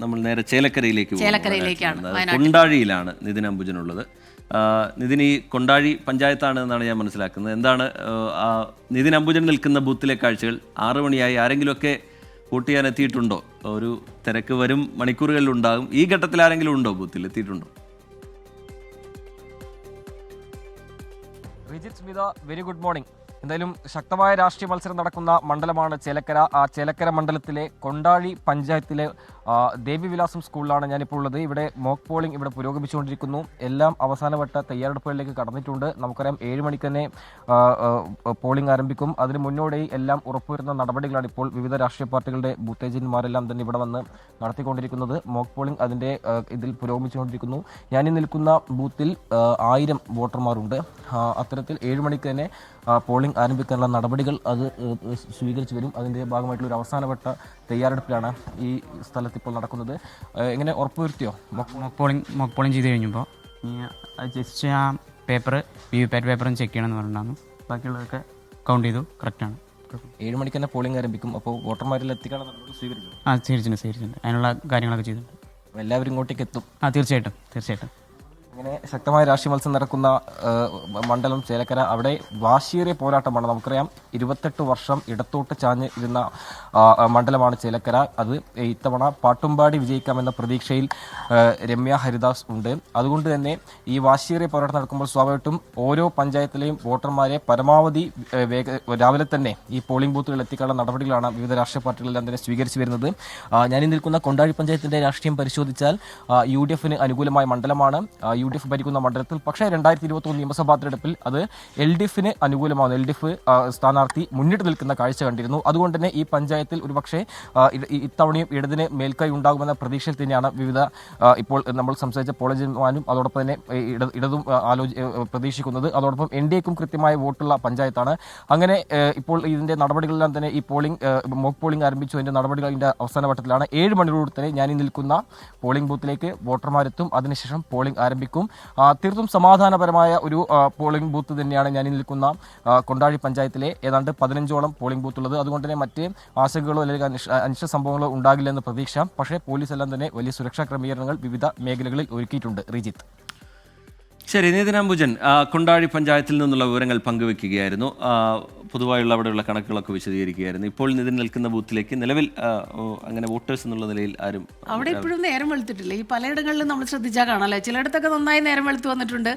നമ്മൾ നേരെ ചേലക്കരയിലേക്കാണ്. കൊണ്ടാഴിയിലാണ് നിതിൻ അംബുജനുള്ളത്. നിതിൻ, ഈ കൊണ്ടാഴി പഞ്ചായത്താണ് എന്നാണ് ഞാൻ മനസ്സിലാക്കുന്നത്. എന്താണ് നിതിൻ അംബുജൻ നിൽക്കുന്ന ബൂത്തിലെ കാഴ്ചകൾ? 6 മണിയായി, ആരെങ്കിലുമൊക്കെ വോട്ട് ചെയ്യാൻ എത്തിയിട്ടുണ്ടോ? ഒരു തിരക്ക് വരും മണിക്കൂറുകളിലുണ്ടാകും. ഈ ഘട്ടത്തിൽ ആരെങ്കിലും ഉണ്ടോ ബൂത്തിൽ എത്തിയിട്ടുണ്ടോ? Very good morning. എന്തായാലും ശക്തമായ രാഷ്ട്രീയ മത്സരം നടക്കുന്ന മണ്ഡലമാണ് ചേലക്കര. ആ ചേലക്കര മണ്ഡലത്തിലെ കൊണ്ടാഴി പഞ്ചായത്തിലെ ദേവിവിലാസം സ്കൂളിലാണ് ഞാനിപ്പോൾ ഉള്ളത്. ഇവിടെ മോക്ക് പോളിംഗ് ഇവിടെ പുരോഗമിച്ചുകൊണ്ടിരിക്കുന്നു. എല്ലാം അവസാനവട്ട തയ്യാറെടുപ്പുകളിലേക്ക് കടന്നിട്ടുണ്ട്. നമുക്കറിയാം 7 മണിക്ക് തന്നെ പോളിംഗ് ആരംഭിക്കും. അതിന് മുന്നോടിയായി എല്ലാം ഉറപ്പുവരുന്ന നടപടികളാണ് ഇപ്പോൾ വിവിധ രാഷ്ട്രീയ പാർട്ടികളുടെ ബൂത്ത് ഏജന്റുമാരെല്ലാം തന്നെ ഇവിടെ വന്ന് നടത്തിക്കൊണ്ടിരിക്കുന്നത്. മോക്ക് പോളിംഗ് അതിൻ്റെ ഇതിൽ പുരോഗമിച്ചുകൊണ്ടിരിക്കുന്നു. ഞാനീ നിൽക്കുന്ന ബൂത്തിൽ 1000 വോട്ടർമാരുണ്ട്. അത്തരത്തിൽ 7 മണിക്ക് തന്നെ പോളിംഗ് ആരംഭിക്കാനുള്ള നടപടികൾ അത് സ്വീകരിച്ചു വരും. അതിൻ്റെ ഭാഗമായിട്ടുള്ള ഒരു അവസാനവട്ട തയ്യാറെടുപ്പിലാണ് ഈ സ്ഥലത്ത് ഇപ്പോൾ നടക്കുന്നത്. എങ്ങനെ ഉറപ്പുവരുത്തിയോ മോക്ക് പോളിംഗ് ചെയ്ത് കഴിഞ്ഞപ്പോൾ ജസ്റ്റ് ആ പേപ്പർ വിവിപാറ്റ് പേപ്പറും ചെക്ക് ചെയ്യണമെന്ന് പറഞ്ഞിട്ടുണ്ടായിരുന്നു. ബാക്കിയുള്ളതൊക്കെ കൗണ്ട് ചെയ്തു, കറക്റ്റാണ്. 7 മണിക്ക് തന്നെ പോളിംഗ് ആരംഭിക്കും. അപ്പോൾ വോട്ടർമാരിൽ എത്തിക്കാനുള്ള നടപടി സ്വീകരിക്കും. സ്വീകരിച്ചിട്ടുണ്ട്. അതിനുള്ള കാര്യങ്ങളൊക്കെ ചെയ്തിട്ടുണ്ട്. എല്ലാവരും ഇങ്ങോട്ടേക്ക് എത്തും. തീർച്ചയായിട്ടും. ഇങ്ങനെ ശക്തമായ രാഷ്ട്രീയ മത്സരം നടക്കുന്ന മണ്ഡലം ചേലക്കര. അവിടെ വാശിയേറിയ പോരാട്ടമാണ്. നമുക്കറിയാം 28 വർഷം ഇടത്തോട്ട് ചാഞ്ഞ് ഇരുന്ന മണ്ഡലമാണ് ചേലക്കര. അത് ഇത്തവണ പാട്ടുംപാടി വിജയിക്കാമെന്ന പ്രതീക്ഷയിൽ രമ്യ ഹരിദാസ് ഉണ്ട്. അതുകൊണ്ട് തന്നെ ഈ വാശിയേറിയ പോരാട്ടം നടക്കുമ്പോൾ സ്വാഭാവികമായിട്ടും ഓരോ പഞ്ചായത്തിലെയും വോട്ടർമാരെ പരമാവധി രാവിലെ തന്നെ ഈ പോളിംഗ് ബൂത്തുകളിൽ എത്തിക്കാനുള്ള നടപടികളാണ് വിവിധ രാഷ്ട്രീയ പാർട്ടികളെല്ലാം തന്നെ സ്വീകരിച്ചു വരുന്നത്. ഞാനീ നിൽക്കുന്ന കൊണ്ടാഴി പഞ്ചായത്തിന്റെ രാഷ്ട്രീയം പരിശോധിച്ചാൽ UDF അനുകൂലമായ മണ്ഡലമാണ്. UDF ഭരിക്കുന്ന മണ്ഡലത്തിൽ പക്ഷേ 2021 നിയമസഭാ തെരഞ്ഞെടുപ്പിൽ അത് LDF അനുകൂലമാണ്. LDF സ്ഥാനാർത്ഥി മുന്നിട്ട് നിൽക്കുന്ന കാഴ്ച കണ്ടിരുന്നു. അതുകൊണ്ട് തന്നെ ഈ പഞ്ചായത്തിൽ ഒരുപക്ഷെ ഇത്തവണയും ഇടതിന് മേൽക്കൈ ഉണ്ടാകുമെന്ന പ്രതീക്ഷയിൽ തന്നെയാണ് വിവിധ ഇപ്പോൾ നമ്മൾ സംസാരിച്ച പോളേജന്മാരും അതോടൊപ്പം തന്നെ ഇടതും പ്രതീക്ഷിക്കുന്നത്. അതോടൊപ്പം NDAക്കും കൃത്യമായ വോട്ടുള്ള പഞ്ചായത്താണ്. അങ്ങനെ ഇപ്പോൾ ഇതിൻ്റെ നടപടികളെല്ലാം തന്നെ ഈ മോക്ക് പോളിംഗ് ആരംഭിച്ചു. അതിൻ്റെ നടപടികൾ ഇതിൻ്റെ അവസാന വട്ടത്തിലാണ്. 7 മണിക്കൂർ തന്നെ ഞാനീ നിൽക്കുന്ന പോളിംഗ് ബൂത്തിലേക്ക് വോട്ടർമാരെത്തും. അതിനുശേഷം പോളിംഗ് ആരംഭിക്കും. തീർത്തും സമാധാനപരമായ ഒരു പോളിംഗ് ബൂത്ത് തന്നെയാണ് ഞാൻ നിൽക്കുന്ന കൊണ്ടാഴി പഞ്ചായത്തിലെ. ഏതാണ്ട് 15ഓളം പോളിംഗ് ബൂത്ത് ഉള്ളത്. അതുകൊണ്ട് തന്നെ മറ്റ് ആശങ്കകളോ അല്ലെങ്കിൽ അനിഷ്ട സംഭവങ്ങളോ ഉണ്ടാകില്ലെന്ന് പ്രതീക്ഷ. പക്ഷേ പോലീസ് എല്ലാം തന്നെ വലിയ സുരക്ഷാ ക്രമീകരണങ്ങൾ വിവിധ മേഖലകളിൽ ഒരുക്കിയിട്ടുണ്ട്. റിജിത്ത്. ശരി, നിതിൻ അംബുജൻ കൊണ്ടാഴി പഞ്ചായത്തിൽ നിന്നുള്ള വിവരങ്ങൾ പങ്കുവെക്കുകയായിരുന്നു. പൊതുവായുള്ള അവിടെയുള്ള കണക്കുകളൊക്കെ വിശദീകരിക്കുകയായിരുന്നു. ഇപ്പോൾ നിതിൻ നിൽക്കുന്ന ബൂത്തിലേക്ക് നിലവിൽ അങ്ങനെ വോട്ടേഴ്സ് എന്നുള്ള നിലയിൽ ആരും അവിടെ ഇപ്പോഴും നേരം വെളുത്തിട്ടില്ല. ഈ പലയിടങ്ങളിലും നമ്മൾ ശ്രദ്ധിച്ചാൽ കാണാമല്ലേ, ചിലയിടത്തൊക്കെ നന്നായി നേരം വെളുത്ത് വന്നിട്ടുണ്ട്.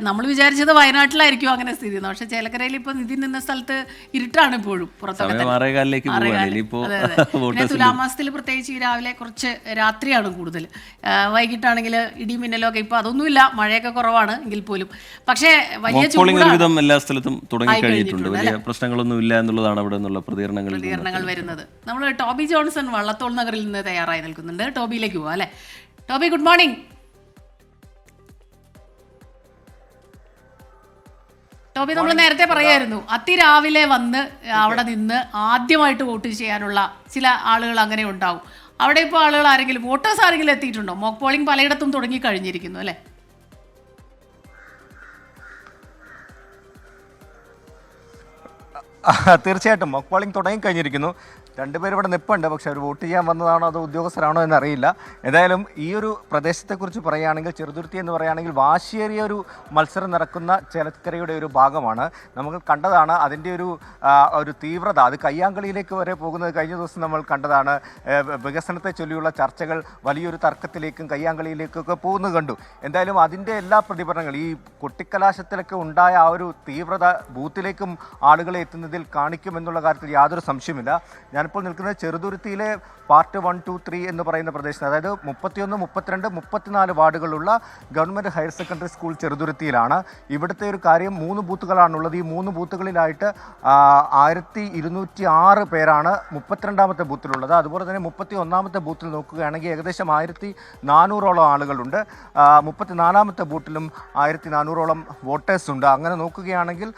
നമ്മൾ വിചാരിച്ചത് വയനാട്ടിലായിരിക്കും അങ്ങനെ സ്ഥിതി, പക്ഷേ ചേലക്കരയിൽ ഇപ്പോൾ നിതിൻ നിന്ന സ്ഥലത്ത് ഇരുട്ടാണ് ഇപ്പോഴും. തുലാമാസത്തിൽ പ്രത്യേകിച്ച് ഈ രാവിലെ കുറച്ച് രാത്രിയാണ് കൂടുതൽ. വൈകിട്ടാണെങ്കിൽ ഇടിമിന്നലൊക്കെ ഇപ്പോൾ അതൊന്നുമില്ല, മഴയൊക്കെ കുറവാണ് എങ്കിൽ പോലും. പക്ഷേ വലിയ ചൂടാണ് എല്ലാ സ്ഥലത്തും തുടങ്ങി കഴിഞ്ഞിട്ടുണ്ട്. വലിയ പ്രശ്നങ്ങളൊന്നും ഇല്ല എന്നുള്ളതാണ് അവിടെ നിന്നുള്ള പ്രതികരണങ്ങൾ വരുന്നത്. നമ്മൾ ടോബി ജോൺസൺ വള്ളത്തോൾ നഗറിൽ നിന്ന് തയ്യാറായി നിൽക്കുന്നുണ്ട്. ടോബിയിലേക്ക് പോവാം അല്ലേ? Toby, good morning. ടോബി, നമ്മൾ നേരത്തെ പറയായിരുന്നു അതിരാവിലെ വന്ന് അവിടെ നിന്ന് ആദ്യമായിട്ട് വോട്ട് ചെയ്യാനുള്ള ചില ആളുകൾ അങ്ങനെ ഉണ്ടാവും. അവിടെ ഇപ്പോൾ ആളുകൾ ആരെങ്കിലും വോട്ടേഴ്സ് ആരെങ്കിലും എത്തിയിട്ടുണ്ടോ? മോക്ക് പോളിംഗ് പലയിടത്തും തുടങ്ങി കഴിഞ്ഞിരിക്കുന്നു അല്ലേ? തീർച്ചയായിട്ടും മോക്ക് പോളിംഗ് തുടങ്ങിക്കഴിഞ്ഞിരിക്കുന്നു. 2 പേര് ഇവിടെ നിൽപ്പുണ്ട്. പക്ഷേ അവർ വോട്ട് ചെയ്യാൻ വന്നതാണോ അതോ ഉദ്യോഗസ്ഥരാണോ എന്നറിയില്ല. ഏതായാലും ഈ ഒരു പ്രദേശത്തെക്കുറിച്ച് പറയുകയാണെങ്കിൽ, ചെറുതുരുത്തി എന്ന് പറയുകയാണെങ്കിൽ വാശിയേറിയ ഒരു മത്സരം നടക്കുന്ന ചേലക്കരയുടെ ഒരു ഭാഗമാണ്. നമുക്ക് കണ്ടതാണ് അതിൻ്റെ ഒരു തീവ്രത. അത് കയ്യാങ്കളിയിലേക്ക് വരെ പോകുന്നത് കഴിഞ്ഞ ദിവസം നമ്മൾ കണ്ടതാണ്. വികസനത്തെ ചൊല്ലിയുള്ള ചർച്ചകൾ വലിയൊരു തർക്കത്തിലേക്കും കയ്യാങ്കളിയിലേക്കൊക്കെ പോകുന്നത് കണ്ടു. എന്തായാലും അതിൻ്റെ എല്ലാ പ്രതിഫലനങ്ങളും ഈ കൊട്ടിക്കലാശത്തിലൊക്കെ ഉണ്ടായ ആ ഒരു തീവ്രത ബൂത്തിലേക്കും ആളുകളെ എത്തുന്നതിൽ കാണിക്കുമെന്നുള്ള കാര്യത്തിൽ യാതൊരു സംശയമില്ല. ഞാനിപ്പോൾ നിൽക്കുന്നത് ചെറുതുരുത്തിയിലെ പാർട്ട് 1, 2, 3 എന്ന് പറയുന്ന പ്രദേശത്ത്, അതായത് 31, 32, 34 വാർഡുകളുള്ള ഗവൺമെൻറ് ഹയർ സെക്കൻഡറി സ്കൂൾ ചെറുതുരുത്തിയിലാണ്. ഇവിടുത്തെ ഒരു കാര്യം 3 ബൂത്തുകളാണുള്ളത്. ഈ 3 ബൂത്തുകളിലായിട്ട് 1206 പേരാണ് 32ാമത്തെ ബൂത്തിലുള്ളത്. അതുപോലെ തന്നെ 31ാമത്തെ ബൂത്തിൽ നോക്കുകയാണെങ്കിൽ ഏകദേശം 1400ഓളം ആളുകളുണ്ട്. 34ാമത്തെ ബൂത്തിലും 1400ഓളം വോട്ടേഴ്സ് ഉണ്ട്. അങ്ങനെ നോക്കുകയാണെങ്കിൽ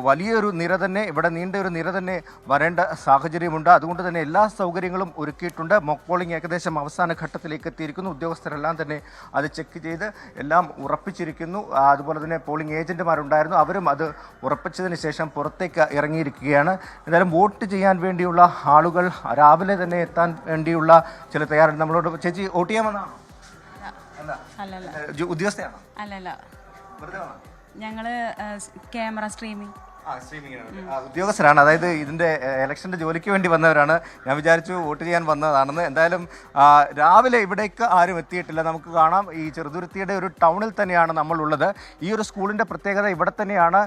വലിയൊരു നിര തന്നെ ഇവിടെ നീണ്ട ഒരു നിര തന്നെ വരേണ്ട സാഹചര്യമുണ്ട്. അതുകൊണ്ട് തന്നെ എല്ലാ സൗകര്യങ്ങളും ഒരുക്കിയിട്ടുണ്ട്. മോക്ക് പോളിംഗ് ഏകദേശം അവസാന ഘട്ടത്തിലേക്ക് എത്തിയിരിക്കുന്നു. ഉദ്യോഗസ്ഥരെല്ലാം തന്നെ അത് ചെക്ക് ചെയ്ത് എല്ലാം ഉറപ്പിച്ചിരിക്കുന്നു. അതുപോലെ തന്നെ പോളിംഗ് ഏജന്റുമാരുണ്ടായിരുന്നു, അവരും അത് ഉറപ്പിച്ചതിന് ശേഷം പുറത്തേക്ക് ഇറങ്ങിയിരിക്കുകയാണ്. എന്തായാലും വോട്ട് ചെയ്യാൻ വേണ്ടിയുള്ള ആളുകൾ രാവിലെ തന്നെ എത്താൻ വേണ്ടിയുള്ള ചില തയ്യാറെടുപ്പ്. നമ്മളോട് ചേച്ചി വോട്ട് ചെയ്യാൻ വന്നാണോ? ഉദ്യോഗസ്ഥയാണോ? അല്ലല്ല, ഞങ്ങള് ക്യാമറ സ്ട്രീമിംഗ് ഉദ്യോഗസ്ഥരാണ്. അതായത് ഇതിന്റെ ഇലക്ഷന്റെ ജോലിക്ക് വേണ്ടി വന്നവരാണ്. ഞാൻ വിചാരിച്ചു വോട്ട് ചെയ്യാൻ വന്നതാണെന്ന്. എന്തായാലും രാവിലെ ഇവിടേക്ക് ആരും എത്തിയിട്ടില്ല. നമുക്ക് കാണാം, ഈ ചെറുതുരുത്തിയുടെ ഒരു ടൗണിൽ തന്നെയാണ് നമ്മളുള്ളത്. ഈ ഒരു സ്കൂളിന്റെ പ്രത്യേകത ഇവിടെ തന്നെയാണ്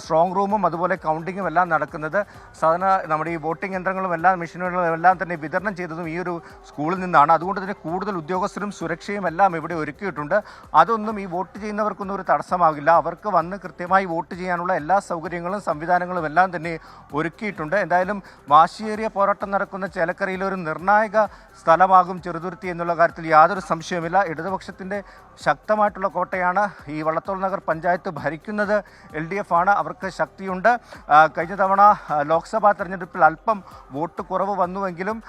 സ്ട്രോങ് റൂമും അതുപോലെ കൗണ്ടിങ്ങും എല്ലാം നടക്കുന്നത്. സാധാരണ നമ്മുടെ ഈ വോട്ടിംഗ് യന്ത്രങ്ങളും എല്ലാം മെഷീനുകളും എല്ലാം തന്നെ വിതരണം ചെയ്തതും ഈ ഒരു സ്കൂളിൽ നിന്നാണ്. അതുകൊണ്ട് തന്നെ കൂടുതൽ ഉദ്യോഗസ്ഥരും സുരക്ഷയും എല്ലാം ഇവിടെ ഒരുക്കിയിട്ടുണ്ട്. അതൊന്നും ഈ വോട്ട് ചെയ്യുന്നവർക്കൊന്നും ഒരു തടസ്സമാകില്ല. അവർക്ക് വന്ന് കൃത്യമായി വോട്ട് ചെയ്യാനുള്ള എല്ലാ സൗകര്യങ്ങളും സംവിധാനങ്ങളും എല്ലാം തന്നെ ഒരുക്കിയിട്ടുണ്ട്. എന്തായാലും വാശിയേറിയ പോരാട്ടം നടക്കുന്ന ചേലക്കരയിലെ ഒരു നിർണായക സ്ഥലമാകും ചെറുതുരുത്തി എന്നുള്ള കാര്യത്തിൽ യാതൊരു സംശയവുമില്ല. ഇടതുപക്ഷത്തിൻ്റെ ശക്തമായിട്ടുള്ള കോട്ടയാണ്. ഈ വള്ളത്തോൾ നഗർ പഞ്ചായത്ത് ഭരിക്കുന്നത് LDF ആണ്. അവർക്ക് ശക്തിയുണ്ട്. കഴിഞ്ഞ തവണ ലോക്സഭാ തെരഞ്ഞെടുപ്പിൽ അല്പം വോട്ട് കുറവ് വന്നുവെങ്കിലും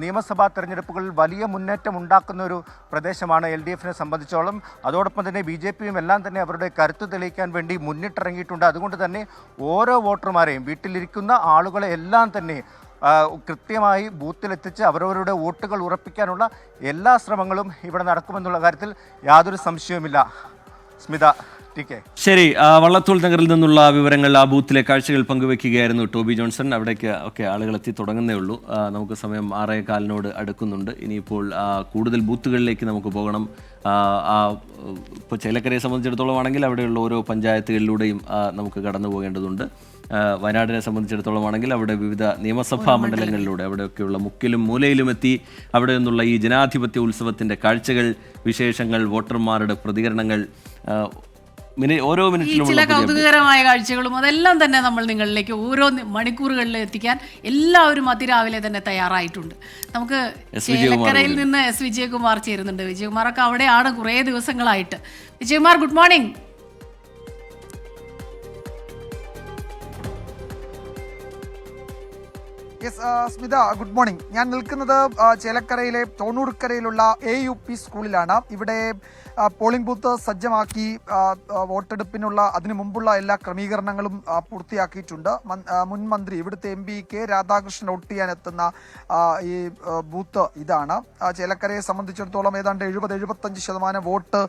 നിയമസഭാ തെരഞ്ഞെടുപ്പുകളിൽ വലിയ മുന്നേറ്റം ഉണ്ടാക്കുന്ന ഒരു പ്രദേശമാണ് LDFനെ സംബന്ധിച്ചോളം. അതോടൊപ്പം തന്നെ BJPയും എല്ലാം തന്നെ അവരുടെ കരുത്ത് തെളിയിക്കാൻ വേണ്ടി മുന്നിട്ടിറങ്ങിയിട്ടുണ്ട്. അതുകൊണ്ട് തന്നെ ഓരോ വോട്ടർമാരെയും, വീട്ടിലിരിക്കുന്ന ആളുകളെ എല്ലാം തന്നെ കൃത്യമായി ബൂത്തിലെത്തിച്ച് അവരവരുടെ വോട്ടുകൾ ഉറപ്പിക്കാനുള്ള എല്ലാ ശ്രമങ്ങളും ഇവിടെ നടക്കുമെന്നുള്ള കാര്യത്തിൽ യാതൊരു സംശയവുമില്ല. സ്മിത, TK. ശരി, വള്ളത്തോൾ നഗറിൽ നിന്നുള്ള വിവരങ്ങൾ, ആ ബൂത്തിലെ കാഴ്ചകൾ പങ്കുവെക്കുകയായിരുന്നു ടോബി ജോൺസൺ. അവിടേക്ക് ഒക്കെ ആളുകൾ എത്തി തുടങ്ങുന്നേ ഉള്ളൂ. നമുക്ക് സമയം 6:15 അടുക്കുന്നുണ്ട്. ഇനിയിപ്പോൾ കൂടുതൽ ബൂത്തുകളിലേക്ക് നമുക്ക് പോകണം. ഇപ്പോൾ ചേലക്കരയെ സംബന്ധിച്ചിടത്തോളം ആണെങ്കിൽ അവിടെയുള്ള ഓരോ പഞ്ചായത്തുകളിലൂടെയും നമുക്ക് കടന്നു പോകേണ്ടതുണ്ട്. വയനാടിനെ സംബന്ധിച്ചിടത്തോളം ആണെങ്കിൽ അവിടെ വിവിധ നിയമസഭാ മണ്ഡലങ്ങളിലൂടെ അവിടെയൊക്കെയുള്ള മുക്കിലും മൂലയിലും എത്തി അവിടെ നിന്നുള്ള ഈ ജനാധിപത്യ ഉത്സവത്തിൻ്റെ കാഴ്ചകൾ, വിശേഷങ്ങൾ, വോട്ടർമാരുടെ പ്രതികരണങ്ങൾ, ഓരോ മിനിറ്റിലും ചില കൗതുകകരമായ കാഴ്ചകളും അതെല്ലാം തന്നെ നമ്മൾ നിങ്ങളിലേക്ക് ഓരോ മണിക്കൂറുകളിൽ എത്തിക്കാൻ എല്ലാവരും അതിരാവിലെ തന്നെ തയ്യാറായിട്ടുണ്ട്. നമുക്ക് ചേലക്കരയിൽ നിന്ന് S. വിജയകുമാർ ചേരുന്നുണ്ട്. വിജയകുമാറൊക്കെ അവിടെയാണ് കുറേ ദിവസങ്ങളായിട്ട്. Vijayakumar, good morning. Smitha, good morning. ഞാൻ നിൽക്കുന്നത് ചേലക്കരയിലെ തോണൂർക്കരയിലുള്ള AUP സ്കൂളിലാണ്. ഇവിടെ പോളിംഗ് ബൂത്ത് സജ്ജമാക്കി വോട്ടെടുപ്പിനുള്ള അതിനു മുമ്പുള്ള എല്ലാ ക്രമീകരണങ്ങളും പൂർത്തിയാക്കിയിട്ടുണ്ട്. മുൻ മന്ത്രി, ഇവിടുത്തെ MP K. രാധാകൃഷ്ണൻ വോട്ട് ചെയ്യാൻ എത്തുന്ന ഈ ബൂത്ത് ഇതാണ്. ചേലക്കരയെ സംബന്ധിച്ചിടത്തോളം ഏതാണ്ട് 70-75% വോട്ട്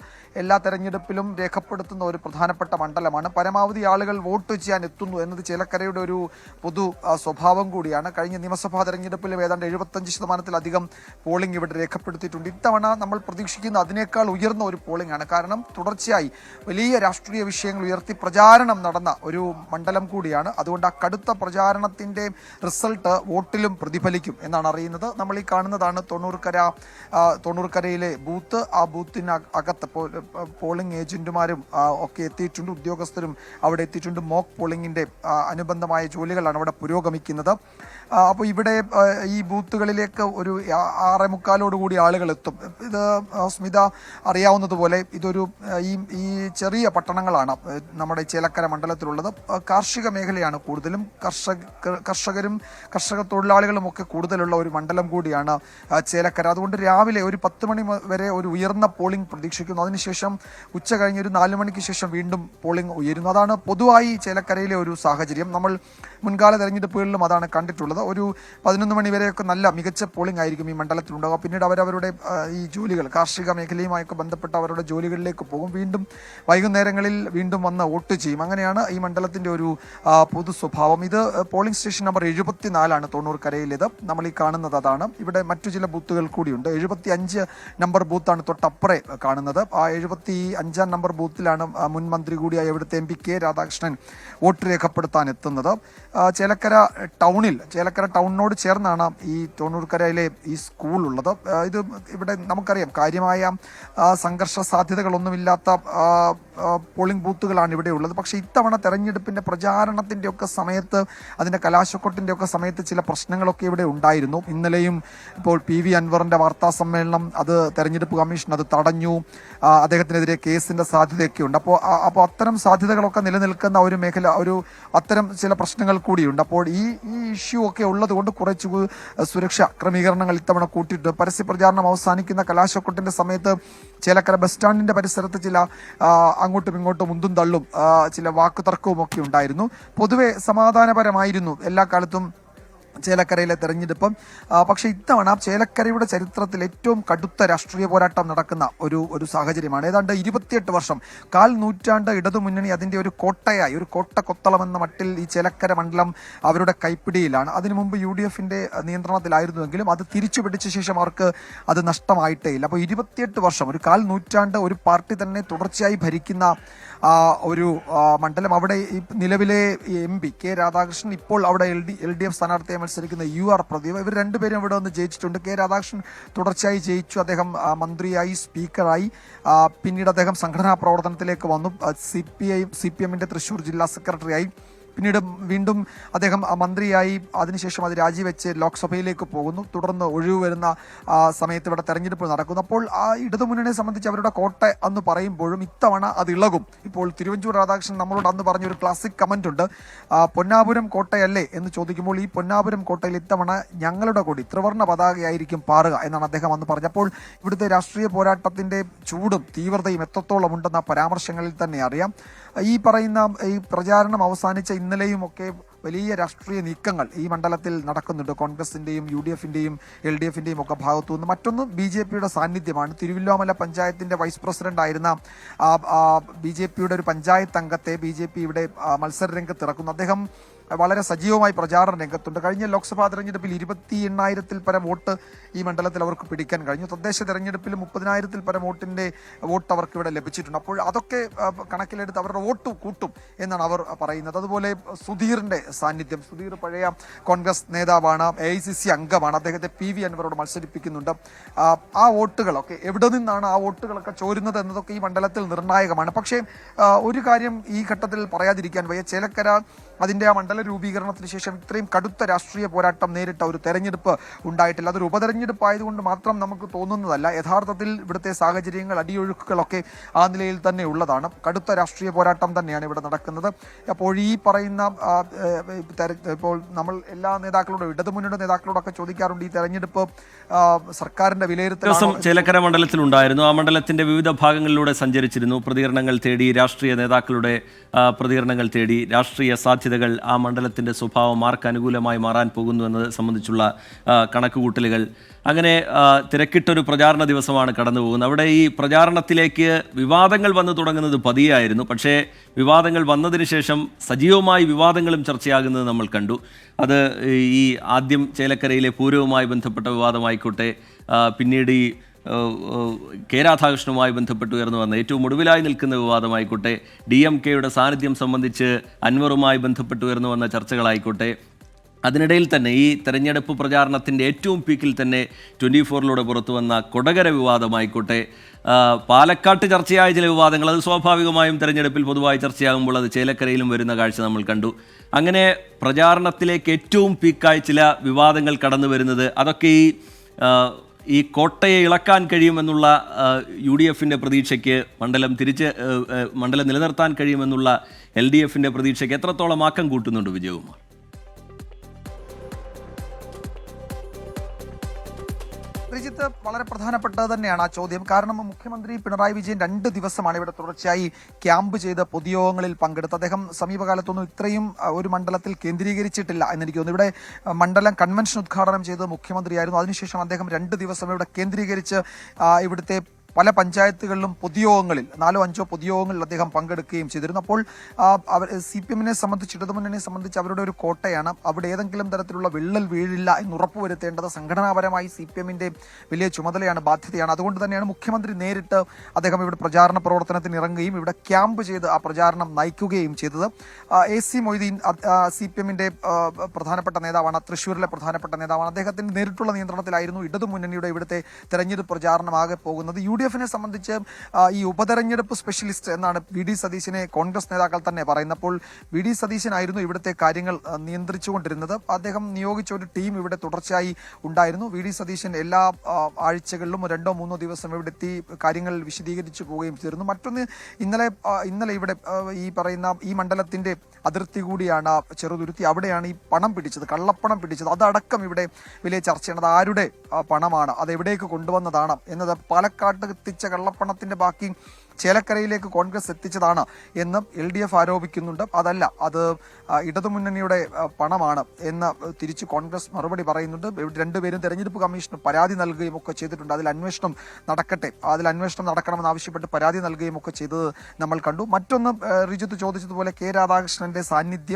എല്ലാ തെരഞ്ഞെടുപ്പിലും രേഖപ്പെടുത്തുന്ന ഒരു പ്രധാനപ്പെട്ട മണ്ഡലമാണ്. പരമാവധി ആളുകൾ വോട്ട് ചെയ്യാൻ എത്തുന്നു എന്നത് ചേലക്കരയുടെ ഒരു പൊതു സ്വഭാവം കൂടിയാണ്. കഴിഞ്ഞ നിയമസഭാ തെരഞ്ഞെടുപ്പിലും ഏതാണ്ട് 75%-ലധികം പോളിംഗ് ഇവിടെ രേഖപ്പെടുത്തിയിട്ടുണ്ട്. ഇത്തവണ നമ്മൾ പ്രതീക്ഷിക്കുന്ന അതിനേക്കാൾ ഉയർന്ന ഒരു പോളിംഗ് ആണ്. കാരണം തുടർച്ചയായി വലിയ രാഷ്ട്രീയ വിഷയങ്ങൾ ഉയർത്തി പ്രചാരണം നടന്ന ഒരു മണ്ഡലം കൂടിയാണ്. അതുകൊണ്ട് ആ കടുത്ത പ്രചാരണത്തിൻ്റെ റിസൾട്ട് വോട്ടിലും പ്രതിഫലിക്കും എന്നാണ് അറിയുന്നത്. നമ്മൾ ഈ കാണുന്നതാണ് തോണൂർക്കരയിലെ ബൂത്ത്. ആ ബൂത്തിന് അകത്ത് പോളിംഗ് ഏജന്റുമാരും ഒക്കെ എത്തിയിട്ടുണ്ട്, ഉദ്യോഗസ്ഥരും അവിടെ എത്തിയിട്ടുണ്ട്. മോക്ക് പോളിംഗിൻ്റെ അനുബന്ധമായ ജോലികളാണ് അവിടെ പുരോഗമിക്കുന്നത്. അപ്പോൾ ഇവിടെ ഈ ബൂത്തുകളിലേക്ക് ഒരു 6:45 ആളുകൾ എത്തും. ഇത് സ്മിത അറിയാവുന്നതുപോലെ ഇതൊരു ഈ ചെറിയ പട്ടണങ്ങളാണ് നമ്മുടെ ചേലക്കര മണ്ഡലത്തിലുള്ളത്. കാർഷിക മേഖലയാണ് കൂടുതലും. കർഷക തൊഴിലാളികളും ഒക്കെ കൂടുതലുള്ള ഒരു മണ്ഡലം കൂടിയാണ് ചേലക്കര. അതുകൊണ്ട് രാവിലെ ഒരു 10 മണി വരെ ഒരു ഉയർന്ന പോളിംഗ് പ്രതീക്ഷിക്കുന്നു. അതിനുശേഷം ഉച്ച കഴിഞ്ഞ് ഒരു 4 മണിക്ക് ശേഷം വീണ്ടും പോളിംഗ് ഉയരുന്നു. അതാണ് പൊതുവായി ചേലക്കരയിലെ ഒരു സാഹചര്യം. നമ്മൾ മുൻകാല തെരഞ്ഞെടുപ്പുകളിലും അതാണ് കണ്ടിട്ടുള്ളത്. ഒരു 11 മണി വരെയൊക്കെ നല്ല മികച്ച പോളിംഗ് ആയിരിക്കും ഈ മണ്ഡലത്തിലുണ്ടാകുക. പിന്നീട് അവരവരുടെ ഈ ജോലികൾ, കാർഷിക മേഖലയുമായൊക്കെ ബന്ധപ്പെട്ട അവരുടെ ജോലികളിലേക്ക് പോകും. വീണ്ടും വൈകുന്നേരങ്ങളിൽ വീണ്ടും വന്ന് വോട്ട് ചെയ്യും. അങ്ങനെയാണ് ഈ മണ്ഡലത്തിൻ്റെ ഒരു പൊതു സ്വഭാവം. ഇത് പോളിംഗ് സ്റ്റേഷൻ നമ്പർ 74 തോണൂർക്കരയിലേത്. നമ്മൾ ഈ കാണുന്നത് അതാണ്. ഇവിടെ മറ്റു ചില ബൂത്തുകൾ കൂടിയുണ്ട്. 75 നമ്പർ ബൂത്താണ് തൊട്ടപ്പുറേ കാണുന്നത്. ആ 75 നമ്പർ ബൂത്തിലാണ് മുൻ മന്ത്രി കൂടിയായ ഇവിടുത്തെ MP K. രാധാകൃഷ്ണൻ വോട്ട് രേഖപ്പെടുത്താൻ എത്തുന്നത്. ചേലക്കര ടൗണിനോട് ചേർന്നാണ് ഈ തോണൂർക്കരയിലെ ഈ സ്കൂൾ ഉള്ളത്. ഇത് ഇവിടെ നമുക്കറിയാം കാര്യമായ സംഘർഷ സാധ്യതകളൊന്നുമില്ലാത്ത പോളിംഗ് ബൂത്തുകളാണ് ഇവിടെ ഉള്ളത്. പക്ഷേ ഇത്തവണ തെരഞ്ഞെടുപ്പിൻ്റെ പ്രചാരണത്തിൻ്റെ ഒക്കെ സമയത്ത്, അതിൻ്റെ കലാശക്കൊട്ടിൻ്റെ ഒക്കെ സമയത്ത് ചില പ്രശ്നങ്ങളൊക്കെ ഇവിടെ ഉണ്ടായിരുന്നു. ഇന്നലെയും ഇപ്പോൾ PV അൻവറിൻ്റെ വാർത്താ സമ്മേളനം, അത് തെരഞ്ഞെടുപ്പ് കമ്മീഷൻ അത് തടഞ്ഞു. അദ്ദേഹത്തിനെതിരെ കേസിൻ്റെ സാധ്യതയൊക്കെ ഉണ്ട്. അപ്പോൾ അത്തരം സാധ്യതകളൊക്കെ നിലനിൽക്കുന്ന ഒരു മേഖല, അത്തരം ചില പ്രശ്നങ്ങൾ കൂടിയുണ്ട്. അപ്പോൾ ഈ ഇഷ്യൂ ഒക്കെ ഉള്ളത് കൊണ്ട് കുറച്ച് സുരക്ഷാ ക്രമീകരണങ്ങൾ ഇത്തവണ കൂട്ടിയിട്ട് പരസ്യ പ്രചാരണം അവസാനിക്കുന്ന കലാശക്കൊട്ടിൻ്റെ സമയത്ത് ചേലക്കര ബസ് സ്റ്റാൻഡിൻ്റെ പരിസരത്ത് ചില അങ്ങോട്ടും ഇങ്ങോട്ടും ഉന്തും തള്ളും ചില വാക്കുതർക്കവും ഒക്കെ ഉണ്ടായിരുന്നു. പൊതുവെ സമാധാനപരമായിരുന്നു എല്ലാ കാലത്തും ചേലക്കരയിലെ തെരഞ്ഞെടുപ്പ്. പക്ഷേ ഇത്തവണ ചേലക്കരയുടെ ചരിത്രത്തിൽ ഏറ്റവും കടുത്ത രാഷ്ട്രീയ പോരാട്ടം നടക്കുന്ന ഒരു സാഹചര്യമാണ്. ഏതാണ്ട് 28 വർഷം, 1/4 നൂറ്റാണ്ട് ഇടതുമുന്നണി അതിൻ്റെ ഒരു കോട്ടയായി, ഒരു കോട്ടക്കൊത്തളം എന്ന മട്ടിൽ ഈ ചേലക്കര മണ്ഡലം അവരുടെ കൈപ്പിടിയിലാണ്. അതിനു മുമ്പ് UDFന്റെ നിയന്ത്രണത്തിലായിരുന്നുവെങ്കിലും അത് തിരിച്ചു പിടിച്ച ശേഷം അവർക്ക് അത് നഷ്ടമായിട്ടേ ഇല്ല. അപ്പോൾ 28 വർഷം, ഒരു 1/4 നൂറ്റാണ്ട് ഒരു പാർട്ടി തന്നെ തുടർച്ചയായി ഭരിക്കുന്ന ഒരു മണ്ഡലം. അവിടെ ഈ നിലവിലെ MP കെ രാധാകൃഷ്ണൻ, ഇപ്പോൾ അവിടെ LDF സ്ഥാനാർത്ഥിയെ മത്സരിക്കുന്ന UR പ്രദീപ്, ഇവർ രണ്ടുപേരും ഇവിടെ വന്ന് ജയിച്ചിട്ടുണ്ട്. കെ രാധാകൃഷ്ണൻ തുടർച്ചയായി ജയിച്ചു. അദ്ദേഹം മന്ത്രിയായി, സ്പീക്കറായി. പിന്നീട് അദ്ദേഹം സംഘടനാ പ്രവർത്തനത്തിലേക്ക് വന്നു. CPMന്റെ തൃശ്ശൂർ ജില്ലാ സെക്രട്ടറിയായി. പിന്നീട് വീണ്ടും അദ്ദേഹം മന്ത്രിയായി. അതിനുശേഷം അത് രാജിവെച്ച് ലോക്സഭയിലേക്ക് പോകുന്നു. തുടർന്ന് ഒഴിവ് വരുന്ന സമയത്ത് ഇവിടെ തെരഞ്ഞെടുപ്പ് നടക്കുന്നു. അപ്പോൾ ആ ഇടതുമുന്നണിയെ സംബന്ധിച്ച് അവരുടെ കോട്ട എന്ന് പറയുമ്പോഴും ഇത്തവണ അത് ഇളകും. ഇപ്പോൾ തിരുവഞ്ചൂർ രാധാകൃഷ്ണൻ നമ്മളോട് അന്ന് പറഞ്ഞൊരു ക്ലാസിക് കമന്റ് ഉണ്ട്, പൊന്നാപുരം കോട്ടയല്ലേ എന്ന് ചോദിക്കുമ്പോൾ ഈ പൊന്നാപുരം കോട്ടയിൽ ഇത്തവണ ഞങ്ങളുടെ കൊടി ത്രിവർണ്ണ പതാകയായിരിക്കും പാറുക എന്നാണ് അദ്ദേഹം അന്ന് പറഞ്ഞപ്പോൾ ഇവിടുത്തെ രാഷ്ട്രീയ പോരാട്ടത്തിന്റെ ചൂടും തീവ്രതയും എത്രത്തോളം ഉണ്ടെന്ന പരാമർശങ്ങളിൽ തന്നെ അറിയാം. ഈ പറയുന്ന ഈ പ്രചാരണം അവസാനിച്ച ഇന്നലെയും ഒക്കെ വലിയ രാഷ്ട്രീയ നീക്കങ്ങൾ ഈ മണ്ഡലത്തിൽ നടക്കുന്നുണ്ട്. കോൺഗ്രസിന്റെയും UDFന്റെയും LDFന്റെയും ഒക്കെ ഭാഗത്തു നിന്ന്. മറ്റൊന്ന് BJPയുടെ സാന്നിധ്യമാണ്. തിരുവല്ലോമല പഞ്ചായത്തിന്റെ വൈസ് പ്രസിഡന്റ് ആയിരുന്ന BJPയുടെ ഒരു പഞ്ചായത്ത് അംഗത്തെ BJP ഇവിടെ മത്സര രംഗത്ത് ഇറക്കുന്നു. അദ്ദേഹം വളരെ സജീവമായി പ്രചാരണ രംഗത്തുണ്ട്. കഴിഞ്ഞ ലോക്സഭാ തെരഞ്ഞെടുപ്പിൽ 28,000-ൽ പരം വോട്ട് ഈ മണ്ഡലത്തിൽ അവർക്ക് പിടിക്കാൻ കഴിഞ്ഞു. തദ്ദേശ തെരഞ്ഞെടുപ്പിൽ 30,000-ൽ പരം വോട്ട് അവർക്ക് ഇവിടെ ലഭിച്ചിട്ടുണ്ട്. അപ്പോൾ അതൊക്കെ കണക്കിലെടുത്ത് അവരുടെ വോട്ട് കൂട്ടും എന്നാണ് അവർ പറയുന്നത്. അതുപോലെ സുധീറിന്റെ സാന്നിധ്യം, സുധീർ പഴയ കോൺഗ്രസ് നേതാവാണ്, AICC അംഗമാണ്. അദ്ദേഹത്തെ PV അൻവറോട് മത്സരിപ്പിക്കുന്നുണ്ട്. ആ വോട്ടുകളൊക്കെ എവിടെ നിന്നാണ് ആ വോട്ടുകളൊക്കെ ചോരുന്നത് എന്നതൊക്കെ ഈ മണ്ഡലത്തിൽ നിർണായകമാണ്. പക്ഷേ ഒരു കാര്യം ഈ ഘട്ടത്തിൽ പറയാതിരിക്കാൻ വയ്യ, ചേലക്കര അതിൻ്റെ ആ മണ്ഡല രൂപീകരണത്തിന് ശേഷം ഇത്രയും കടുത്ത രാഷ്ട്രീയ പോരാട്ടം നേരിട്ട ഒരു തെരഞ്ഞെടുപ്പ് ഉണ്ടായിട്ടില്ല. അതൊരു ഉപതെരഞ്ഞെടുപ്പ് ആയതുകൊണ്ട് മാത്രം നമുക്ക് തോന്നുന്നതല്ല. യഥാർത്ഥത്തിൽ ഇവിടുത്തെ സാഹചര്യങ്ങൾ, അടിയൊഴുക്കുകളൊക്കെ ആ നിലയിൽ തന്നെ ഉള്ളതാണ്. കടുത്ത രാഷ്ട്രീയ പോരാട്ടം തന്നെയാണ് ഇവിടെ നടക്കുന്നത്. അപ്പോൾ ഈ പറയുന്ന ഇപ്പോൾ നമ്മൾ എല്ലാ നേതാക്കളോടും, ഇടതുമുന്നണിയുടെ നേതാക്കളോടൊക്കെ ചോദിക്കാറുണ്ട്, ഈ തെരഞ്ഞെടുപ്പ് സർക്കാരിന്റെ വിലയിരുത്തൽ ചേലക്കര മണ്ഡലത്തിലുണ്ടായിരുന്നു. ആ മണ്ഡലത്തിന്റെ വിവിധ ഭാഗങ്ങളിലൂടെ സഞ്ചരിച്ചിരുന്നു. പ്രതികരണങ്ങൾ തേടി, രാഷ്ട്രീയ നേതാക്കളുടെ പ്രതികരണങ്ങൾ തേടി, രാഷ്ട്രീയ സാധ്യതകൾ, ആ മണ്ഡലത്തിൻ്റെ സ്വഭാവം ആർക്ക് അനുകൂലമായി മാറാൻ പോകുന്നു എന്നത് സംബന്ധിച്ചുള്ള കണക്കുകൂട്ടലുകൾ, അങ്ങനെ തിരക്കിട്ടൊരു പ്രചാരണ ദിവസമാണ് കടന്നു പോകുന്നത്. അവിടെ ഈ പ്രചാരണത്തിലേക്ക് വിവാദങ്ങൾ വന്നു തുടങ്ങുന്നത് പതിയായിരുന്നു. പക്ഷേ വിവാദങ്ങൾ വന്നതിന് ശേഷം സജീവമായി വിവാദങ്ങളും ചർച്ചയാകുന്നത് നമ്മൾ കണ്ടു. അത് ഈ ആദ്യം ചേലക്കരയിലെ പൂരവുമായി ബന്ധപ്പെട്ട വിവാദമായിക്കോട്ടെ, പിന്നീട് ഈ കെ രാധാകൃഷ്ണനുമായി ബന്ധപ്പെട്ട് ഉയർന്നു വന്ന ഏറ്റവും ഒടുവിലായി നിൽക്കുന്ന വിവാദമായിക്കോട്ടെ, DMKയുടെ സാന്നിധ്യം സംബന്ധിച്ച് അൻവറുമായി ബന്ധപ്പെട്ട് ഉയർന്നു വന്ന ചർച്ചകളായിക്കോട്ടെ, അതിനിടയിൽ തന്നെ ഈ തെരഞ്ഞെടുപ്പ് പ്രചാരണത്തിൻ്റെ ഏറ്റവും പീക്കിൽ തന്നെ 24-ലൂടെ പുറത്തു വന്ന കൊടകര വിവാദമായിക്കോട്ടെ, പാലക്കാട്ട് ചർച്ചയായ ചില വിവാദങ്ങൾ, അത് സ്വാഭാവികമായും തെരഞ്ഞെടുപ്പിൽ പൊതുവായി ചർച്ചയാകുമ്പോൾ അത് ചേലക്കരയിലും വരുന്ന കാഴ്ച നമ്മൾ കണ്ടു. അങ്ങനെ പ്രചാരണത്തിലേക്ക് ഏറ്റവും പീക്കായി ചില വിവാദങ്ങൾ കടന്നു വരുന്നത്, അതൊക്കെ ഈ കോട്ടയെ ഇളക്കാൻ കഴിയുമെന്നുള്ള UDFന്റെ പ്രതീക്ഷയ്ക്ക്, മണ്ഡലം നിലനിർത്താൻ കഴിയുമെന്നുള്ള LDFന്റെ പ്രതീക്ഷയ്ക്ക് എത്രത്തോളം ആക്കം കൂട്ടുന്നുണ്ട് വിജയകുമാർ? ശ്രീജിത്ത്, വളരെ പ്രധാനപ്പെട്ടത് തന്നെയാണ് ആ ചോദ്യം. കാരണം മുഖ്യമന്ത്രി പിണറായി വിജയൻ 2 ദിവസമാണ് ഇവിടെ തുടർച്ചയായി ക്യാമ്പ് ചെയ്ത് പൊതുയോഗങ്ങളിൽ പങ്കെടുത്ത്. അദ്ദേഹം സമീപകാലത്തൊന്നും ഇത്രയും ഒരു മണ്ഡലത്തിൽ കേന്ദ്രീകരിച്ചിട്ടില്ല എന്നെനിക്ക് തോന്നുന്നു. ഇവിടെ മണ്ഡലം കൺവെൻഷൻ ഉദ്ഘാടനം ചെയ്തത് മുഖ്യമന്ത്രിയായിരുന്നു. അതിനുശേഷം അദ്ദേഹം 2 ദിവസം ഇവിടെ കേന്ദ്രീകരിച്ച് ഇവിടുത്തെ പല പഞ്ചായത്തുകളിലും പൊതുയോഗങ്ങളിൽ 4-5 പൊതുയോഗങ്ങളിൽ അദ്ദേഹം പങ്കെടുക്കുകയും ചെയ്തിരുന്നു. അപ്പോൾ CPMനെ സംബന്ധിച്ച്, ഇടതുമുന്നണിയെ സംബന്ധിച്ച് അവരുടെ ഒരു കോട്ടയാണ്. അവിടെ ഏതെങ്കിലും തരത്തിലുള്ള വിള്ളൽ വീഴില്ല എന്ന് ഉറപ്പുവരുത്തേണ്ടത് സംഘടനാപരമായി CPMന്റെ വലിയ ചുമതലയാണ്, ബാധ്യതയാണ്. അതുകൊണ്ട് തന്നെയാണ് മുഖ്യമന്ത്രി നേരിട്ട് അദ്ദേഹം ഇവിടെ പ്രചാരണ പ്രവർത്തനത്തിന് ഇറങ്ങുകയും ഇവിടെ ക്യാമ്പ് ചെയ്ത് ആ പ്രചാരണം നയിക്കുകയും ചെയ്തത്. AC മൊയ്തീൻ CPMന്റെ പ്രധാനപ്പെട്ട നേതാവാണ്, തൃശ്ശൂരിലെ പ്രധാനപ്പെട്ട നേതാവാണ്. അദ്ദേഹത്തിന്റെ നേരിട്ടുള്ള നിയന്ത്രണത്തിലായിരുന്നു ഇടതുമുന്നണിയുടെ ഇവിടുത്തെ തെരഞ്ഞെടുപ്പ് പ്രചാരണം ആകെ പോകുന്നത്. UDF എഫിനെ സംബന്ധിച്ച് ഈ ഉപതെരഞ്ഞെടുപ്പ് സ്പെഷ്യലിസ്റ്റ് എന്നാണ് വി ഡി സതീശനെ കോൺഗ്രസ് നേതാക്കൾ തന്നെ പറയുന്നപ്പോൾ വി ഡി സതീശനായിരുന്നു ഇവിടുത്തെ കാര്യങ്ങൾ നിയന്ത്രിച്ചുകൊണ്ടിരുന്നത്. അദ്ദേഹം നിയോഗിച്ച ഒരു ടീം ഇവിടെ തുടർച്ചയായി ഉണ്ടായിരുന്നു. വി ഡി സതീശൻ എല്ലാ ആഴ്ചകളിലും 2-3 ദിവസം ഇവിടെ എത്തി കാര്യങ്ങൾ വിശദീകരിച്ചു പോവുകയും ചെയ്തിരുന്നു. മറ്റൊന്ന് ഇന്നലെ ഇവിടെ ഈ പറയുന്ന ഈ മണ്ഡലത്തിന്റെ അതിർത്തി കൂടിയാണ് ചെറുതുരുത്തി. അവിടെയാണ് ഈ പണം പിടിച്ചത്, കള്ളപ്പണം പിടിച്ചത്. അതടക്കം ഇവിടെ വലിയ ചർച്ചയാണ്. അത് ആരുടെ പണമാണ്, അത് എവിടേക്ക് കൊണ്ടുവന്നതാണ് എന്നത്. പാലക്കാട്ട് എത്തിച്ച കള്ളപ്പണത്തിന്റെ ബാക്കി ചേലക്കരയിലേക്ക് കോൺഗ്രസ് എത്തിച്ചതാണ് എന്ന് LDF ആരോപിക്കുന്നുണ്ട്. അതല്ല, അത് ഇടതുമുന്നണിയുടെ പണമാണ് എന്ന് തിരിച്ച് കോൺഗ്രസ് മറുപടി പറയുന്നുണ്ട്. രണ്ടുപേരും തെരഞ്ഞെടുപ്പ് കമ്മീഷന് പരാതി നൽകുകയും ഒക്കെ ചെയ്തിട്ടുണ്ട്. അതിൽ അന്വേഷണം നടക്കണമെന്ന് ആവശ്യപ്പെട്ട് പരാതി നൽകുകയും ഒക്കെ ചെയ്തത് നമ്മൾ കണ്ടു. മറ്റൊന്ന്, റിജിത്ത് ചോദിച്ചതുപോലെ കെ രാധാകൃഷ്ണന്റെ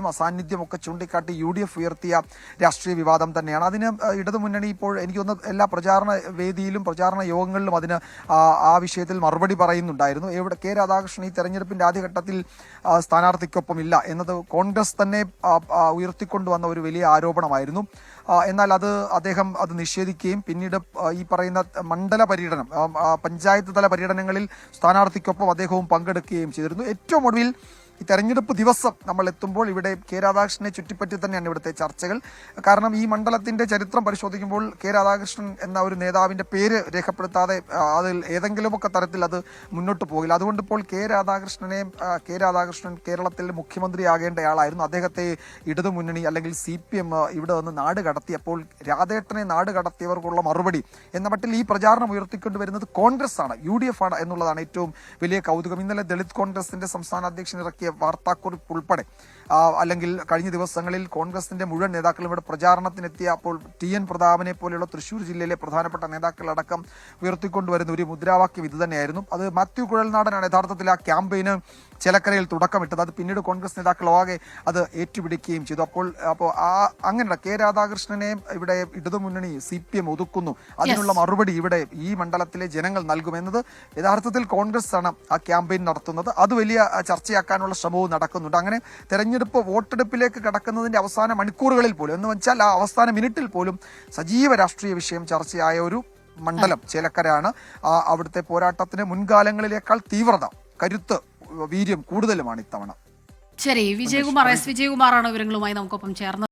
അസാന്നിധ്യം ഒക്കെ ചൂണ്ടിക്കാട്ടി UDF ഉയർത്തിയ രാഷ്ട്രീയ വിവാദം തന്നെയാണ്. അതിന് ഇടതുമുന്നണി ഇപ്പോൾ എനിക്കൊന്ന് എല്ലാ പ്രചാരണ വേദിയിലും പ്രചാരണ യോഗങ്ങളിലും അതിന് ആ വിഷയത്തിൽ മറുപടി പറയുന്നുണ്ടായിരുന്നു. എവിടെ കെ രാധാകൃഷ്ണൻ ഈ തെരഞ്ഞെടുപ്പിന്റെ ആദ്യഘട്ടത്തിൽ സ്ഥാനാർത്ഥിക്കൊപ്പം ഇല്ല എന്നത് കോൺഗ്രസ് തന്നെ ഉയർത്തിക്കൊണ്ടുവന്ന ഒരു വലിയ ആരോപണമായിരുന്നു. എന്നാൽ അദ്ദേഹം അത് നിഷേധിക്കുകയും പിന്നീട് ഈ പറയുന്ന മണ്ഡല പര്യടനം, പഞ്ചായത്ത് തല പര്യടനങ്ങളിൽ സ്ഥാനാർത്ഥിക്കൊപ്പം അദ്ദേഹവും പങ്കെടുക്കുകയും ചെയ്തിരുന്നു. ഏറ്റവും ഒടുവിൽ ഈ തെരഞ്ഞെടുപ്പ് ദിവസം നമ്മൾ എത്തുമ്പോൾ ഇവിടെ കെ രാധാകൃഷ്ണനെ ചുറ്റിപ്പറ്റി തന്നെയാണ് ഇവിടുത്തെ ചർച്ചകൾ. കാരണം ഈ മണ്ഡലത്തിന്റെ ചരിത്രം പരിശോധിക്കുമ്പോൾ കെ രാധാകൃഷ്ണൻ എന്ന ഒരു നേതാവിന്റെ പേര് രേഖപ്പെടുത്താതെ അതിൽ ഏതെങ്കിലുമൊക്കെ തരത്തിൽ അത് മുന്നോട്ട് പോകില്ല. അതുകൊണ്ട് ഇപ്പോൾ കെ രാധാകൃഷ്ണൻ കേരളത്തിൽ മുഖ്യമന്ത്രിയാകേണ്ടയാളായിരുന്നു. അദ്ദേഹത്തെ ഇടതുമുന്നണി അല്ലെങ്കിൽ CPM ഇവിടെ നിന്ന് നാട് കടത്തിയപ്പോൾ രാധേട്ടനെ നാട് കടത്തിയവർക്കുള്ള മറുപടി എന്ന മട്ടിൽ ഈ പ്രചാരണം ഉയർത്തിക്കൊണ്ടുവരുന്നത് കോൺഗ്രസ് ആണ്, UDF ആണ് എന്നുള്ളതാണ് ഏറ്റവും വലിയ കൗതുകം. ഇന്നലെ ദളിത് കോൺഗ്രസിന്റെ സംസ്ഥാന അധ്യക്ഷൻ ഇറക്കിയ വാർത്താക്കുറിപ്പ് ഉൾപ്പെടെ അല്ലെങ്കിൽ കഴിഞ്ഞ ദിവസങ്ങളിൽ കോൺഗ്രസിന്റെ മുഴുവൻ നേതാക്കളും ഇവിടെ പ്രചാരണത്തിനെത്തിയ അപ്പോൾ TN പ്രതാപനെ പോലെയുള്ള തൃശ്ശൂർ ജില്ലയിലെ പ്രധാനപ്പെട്ട നേതാക്കളടക്കം ഉയർത്തിക്കൊണ്ടുവരുന്ന ഒരു മുദ്രാവാക്യം ഇത് തന്നെയായിരുന്നു. അത് മാത്യു കുഴൽനാടനാണ് യഥാർത്ഥത്തിൽ ആ ക്യാമ്പയിന് ചേലക്കരയിൽ തുടക്കമിട്ടത്. അത് പിന്നീട് കോൺഗ്രസ് നേതാക്കളാകെ അത് ഏറ്റുപിടിക്കുകയും ചെയ്തു. അപ്പോൾ അങ്ങനെ കെ രാധാകൃഷ്ണനെ ഇവിടെ ഇടതുമുന്നണി CPM ഒതുക്കുന്നു, അതിനുള്ള മറുപടി ഇവിടെ ഈ മണ്ഡലത്തിലെ ജനങ്ങൾ നൽകുമെന്നത് യഥാർത്ഥത്തിൽ കോൺഗ്രസ് ആണ് ആ ക്യാമ്പയിൻ നടത്തുന്നത്. അത് വലിയ ചർച്ചയാക്കാനുള്ള ശ്രമവും നടക്കുന്നുണ്ട്. അങ്ങനെ തെരഞ്ഞെടുപ്പ് വോട്ടെടുപ്പിലേക്ക് കടക്കുന്നതിന്റെ അവസാന മണിക്കൂറുകളിൽ പോലും, എന്ന് വെച്ചാൽ ആ അവസാന മിനിറ്റിൽ പോലും സജീവ രാഷ്ട്രീയ വിഷയം ചർച്ചയായ ഒരു മണ്ഡലം ചേലക്കരയാണ്. അവിടുത്തെ പോരാട്ടത്തിന് മുൻകാലങ്ങളിലേക്കാൾ തീവ്രത, കരുത്ത്, വീര്യം കൂടുതലുമാണ് ഇത്തവണ. ശരി, വിജയകുമാർ, S. വിജയകുമാറാണ് വിവരങ്ങളുമായി നമുക്കൊപ്പം ചേർന്നത്.